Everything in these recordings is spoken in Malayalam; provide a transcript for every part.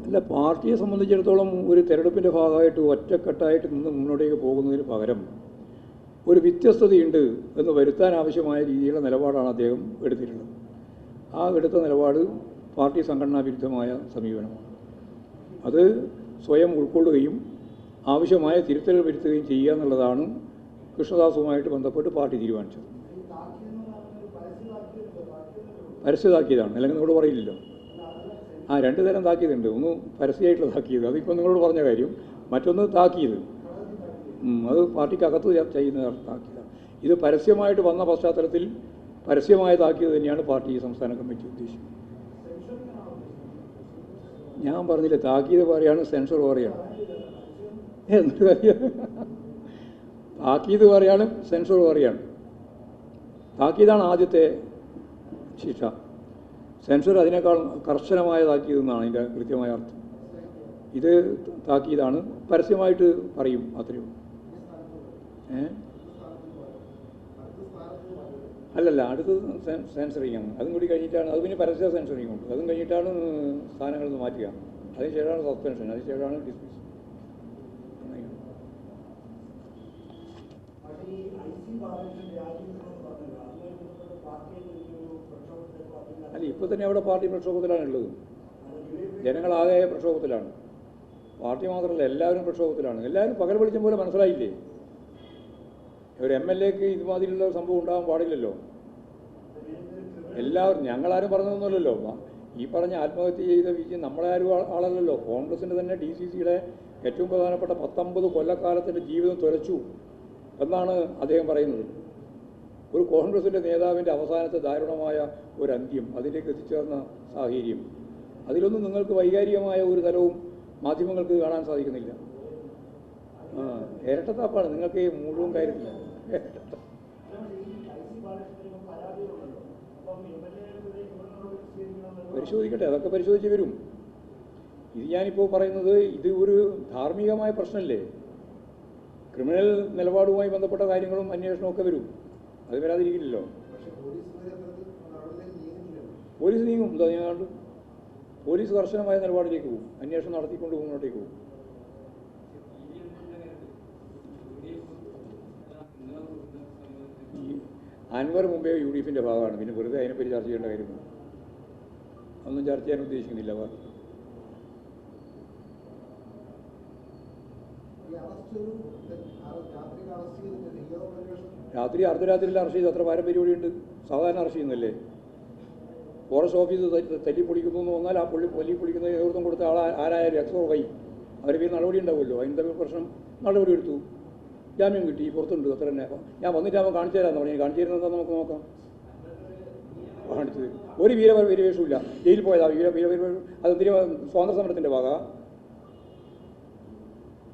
അല്ല, പാർട്ടിയെ സംബന്ധിച്ചിടത്തോളം ഒരു തെരഞ്ഞെടുപ്പിൻ്റെ ഭാഗമായിട്ട് ഒറ്റക്കെട്ടായിട്ട് നിന്ന് മുന്നോട്ടേക്ക് പോകുന്നതിന് പകരം ഒരു വ്യത്യസ്തതയുണ്ട് എന്ന് വരുത്താൻ ആവശ്യമായ രീതിയിലുള്ള നിലപാടാണ് അദ്ദേഹം എടുത്തിട്ടുള്ളത്. ആ എടുത്ത നിലപാട് പാർട്ടി സംഘടനാ വിരുദ്ധമായ സമീപനമാണ്. അത് സ്വയം ഉൾക്കൊള്ളുകയും ആവശ്യമായ തിരുത്തലുകൾ വരുത്തുകയും ചെയ്യുക എന്നുള്ളതാണ് കൃഷ്ണദാസുമായിട്ട് ബന്ധപ്പെട്ട് പാർട്ടി തീരുമാനിച്ചത്. പരസ്യതാക്കിയതാണ്, അല്ലെങ്കിൽ നിങ്ങളോട് പറയില്ലല്ലോ. രണ്ട് തരം താക്കീതുണ്ട്. ഒന്ന് പരസ്യമായിട്ടുള്ള താക്കീത്, അതിപ്പോൾ നിങ്ങളോട് പറഞ്ഞ കാര്യം. മറ്റൊന്ന് താക്കീത്, അത് പാർട്ടിക്കകത്ത് ചെയ്യുന്ന താക്കീതാണ്. ഇത് പരസ്യമായിട്ട് വന്ന പശ്ചാത്തലത്തിൽ പരസ്യമായ താക്കീത് തന്നെയാണ് പാർട്ടി സംസ്ഥാന കമ്മിറ്റി ഉദ്ദേശിക്കുന്നത്. ഞാൻ പറഞ്ഞില്ല, താക്കീത് പറയാണ്, സെൻസർ പറയാണ്. എന്ത് കാര്യം? താക്കീത് പറയാണ്, സെൻസർ പറയാണ്. താക്കീതാണ് ആദ്യത്തെ ശിക്ഷ. സെൻസർ അതിനേക്കാൾ കർശനമായ താക്കീതെന്നാണ് അതിൻ്റെ കൃത്യമായ അർത്ഥം. ഇത് താക്കീതാണ്, പരസ്യമായിട്ട് പറയും, അത്രയേ ഉള്ളൂ. അല്ലല്ല, അടുത്ത് സെൻസറിങ് ആണ്. അതും കൂടി കഴിഞ്ഞിട്ടാണ്, അത് പിന്നെ പരസ്യ സെൻസറിങ് ഉണ്ട്. അതും കഴിഞ്ഞിട്ടാണ് സ്ഥാനങ്ങളിൽ നിന്ന് മാറ്റുക. അതിന് ശേഷമാണ് സസ്പെൻഷൻ, അതിന് ശേഷമാണ് ഡിസ്മിസ്. അല്ല, ഇപ്പോൾ തന്നെ അവിടെ പാർട്ടി പ്രക്ഷോഭത്തിലാണുള്ളത്. ജനങ്ങളാകെ പ്രക്ഷോഭത്തിലാണ്. പാർട്ടി മാത്രമല്ല, എല്ലാവരും പ്രക്ഷോഭത്തിലാണ്. എല്ലാവരും പകൽ വെളിച്ചം പോലെ മനസ്സിലായില്ലേ? ഒരു MLAക്ക് ഇതുമാതിരിയുള്ള സംഭവം ഉണ്ടാകാൻ പാടില്ലല്ലോ. എല്ലാവരും, ഞങ്ങളാരും പറഞ്ഞതൊന്നുമല്ലല്ലോ. ഈ പറഞ്ഞ ആത്മഹത്യ ചെയ്ത വിജയം നമ്മളാരും ആളല്ലല്ലോ. കോൺഗ്രസിൻ്റെ തന്നെ DCCയുടെ ഏറ്റവും പ്രധാനപ്പെട്ട 19 കൊല്ലക്കാലത്തിൻ്റെ ജീവിതം തുലച്ചു എന്നാണ് അദ്ദേഹം പറയുന്നത്. ഒരു കോൺഗ്രസിൻ്റെ നേതാവിൻ്റെ അവസാനത്തെ ദാരുണമായ ഒരു അന്ത്യം, അതിലേക്ക് എത്തിച്ചേർന്ന സാഹചര്യം, അതിലൊന്നും നിങ്ങൾക്ക് വൈകാരികമായ ഒരു തലവും മാധ്യമങ്ങൾക്ക് കാണാൻ സാധിക്കുന്നില്ല. ഇരട്ടത്താപ്പാണ് നിങ്ങൾക്ക് ഈ മുഴുവൻ കാര്യത്തിൽ. പരിശോധിക്കട്ടെ, അതൊക്കെ പരിശോധിച്ച് വരും. ഇത് ഞാനിപ്പോൾ പറയുന്നത്, ഇത് ഒരു ധാർമ്മികമായ പ്രശ്നമല്ലേ? ക്രിമിനൽ നിലപാടുമായി ബന്ധപ്പെട്ട കാര്യങ്ങളും അന്വേഷണമൊക്കെ വരും. അത് വരാതിരിക്കില്ലല്ലോ. പോലീസ് നീങ്ങും. ഞാണ്ട് പോലീസ് കർശനമായ നിലപാടിലേക്ക് പോകും. അന്വേഷണം നടത്തിക്കൊണ്ട് മുന്നോട്ടേക്ക് പോകും. അൻവർ മുമ്പേ UDFൻ്റെ ഭാഗമാണ്. പിന്നെ വെറുതെ അതിനെപ്പറ്റി ചർച്ച ചെയ്യേണ്ട കാര്യമില്ല. ഒന്നും ചർച്ച ചെയ്യാൻ ഉദ്ദേശിക്കുന്നില്ല. രാത്രി അർദ്ധരാത്രിയിൽ അറസ്റ്റ് ചെയ്ത് അത്ര പാരമ്പര്യമുണ്ട്. സാധാരണ അറസ്റ്റ് ചെയ്യുന്നല്ലേ. ഫോറസ്റ്റ് ഓഫീസ് തല്ലിപ്പൊളിക്കുന്നു എന്ന് വന്നാൽ ആ തല്ലിപ്പൊളിക്കുന്ന നേതൃത്വം കൊടുത്ത ആരായാലും XY അവരുടെ പേര് നടപടി ഉണ്ടാവുമല്ലോ. അതിൻ്റെ പ്രശ്നം നടപടി എടുത്തു, ജാമ്യം കിട്ടി, പുറത്തുണ്ട്. അത്ര തന്നെ. ഞാൻ വന്നിട്ട് അവൻ കാണിച്ചു തരാമെന്ന് പറഞ്ഞു. കാണിച്ചു തരുന്നത് നമുക്ക് നോക്കാം. കാണിച്ചത് ഒരു വീരപരിവേഷമില്ല. ജയിലിൽ പോയതാ വീരപരിവേഷം. അതെന്തിനും സ്വാതന്ത്ര്യ സമരത്തിൻ്റെ ഭാഗമാണ്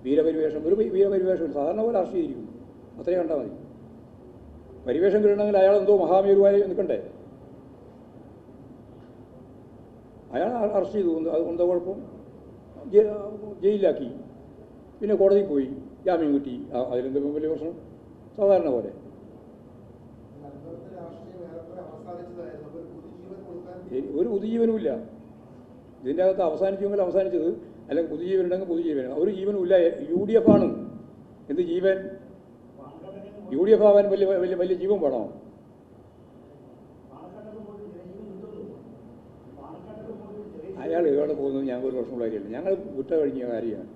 വീരപരിവേഷം. ഒരു വീരപരിവേഷമില്ല. സാധാരണ പോലെ അറസ്റ്റ് ചെയ്തിരിക്കും. അത്രയും കണ്ടാൽ മതി. പരിവേഷം കിട്ടണമെങ്കിൽ അയാൾ എന്തോ മഹാമേരുവായി നിൽക്കണ്ടേ? അയാൾ അറസ്റ്റ് ചെയ്തു. അതുകൊണ്ടോ കുഴപ്പം? ജയിലിലാക്കി, പിന്നെ കോടതിയിൽ പോയി, ജാമ്യം കിട്ടി. അതിലെന്തെങ്കിലും വലിയ പ്രശ്നം? സാധാരണ പോലെ. ഒരു പുതുജീവനുമില്ല ഇതിൻ്റെ അകത്ത്. അവസാനിക്കുമെങ്കിൽ അവസാനിച്ചത്, അല്ലെങ്കിൽ പുതുജീവൻ ഉണ്ടെങ്കിൽ പുതുജീവൻ. ഒരു ജീവനുമില്ല. UDF ആണ്. എന്ത് ജീവൻ? UDF ആവാൻ വലിയ ജീവൻ വേണോ? അയാൾ എവിടെ പോകുന്നത് ഞങ്ങൾക്കൊരു പ്രശ്നമുള്ള കാര്യമല്ല. ഞങ്ങൾ വിട്ട കഴിഞ്ഞ കാര്യമാണ്.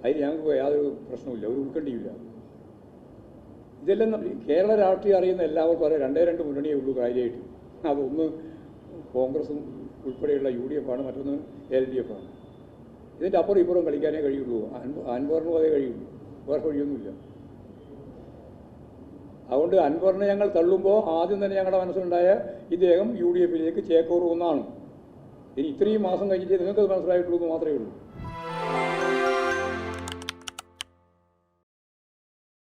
അതിന് ഞങ്ങൾക്ക് യാതൊരു പ്രശ്നമില്ല, ഒരു ഉത്കണ്ഠയുമില്ല. ഇതെല്ലാം കേരള രാഷ്ട്രീയം അറിയുന്ന എല്ലാവർക്കും അറിയാം. 2 മുന്നണിയേ ഉള്ളൂ കാര്യമായിട്ട്. അതൊന്ന് കോൺഗ്രസും ഉൾപ്പെടെയുള്ള UDF ആണ്, മറ്റൊന്ന് LDF ആണ്. ഇതിൻ്റെ അപ്പുറം ഇപ്പുറം കളിക്കാനേ കഴിയുള്ളൂ. അൻവറിനും അതേ കഴിയുള്ളൂ, വേറെ വഴിയൊന്നുമില്ല. അതുകൊണ്ട് അൻവറിനെ ഞങ്ങൾ തള്ളുമ്പോൾ ആദ്യം തന്നെ ഞങ്ങളുടെ മനസ്സിലുണ്ടായ ഇദ്ദേഹം UDFയിലേക്ക് ചേക്കേറുമെന്നാണ്. ഇനി ഇത്രയും മാസം കഴിഞ്ഞിട്ട് നിങ്ങൾക്കത് മനസ്സിലായിട്ടുള്ളൂ എന്ന് മാത്രമേ ഉള്ളൂ.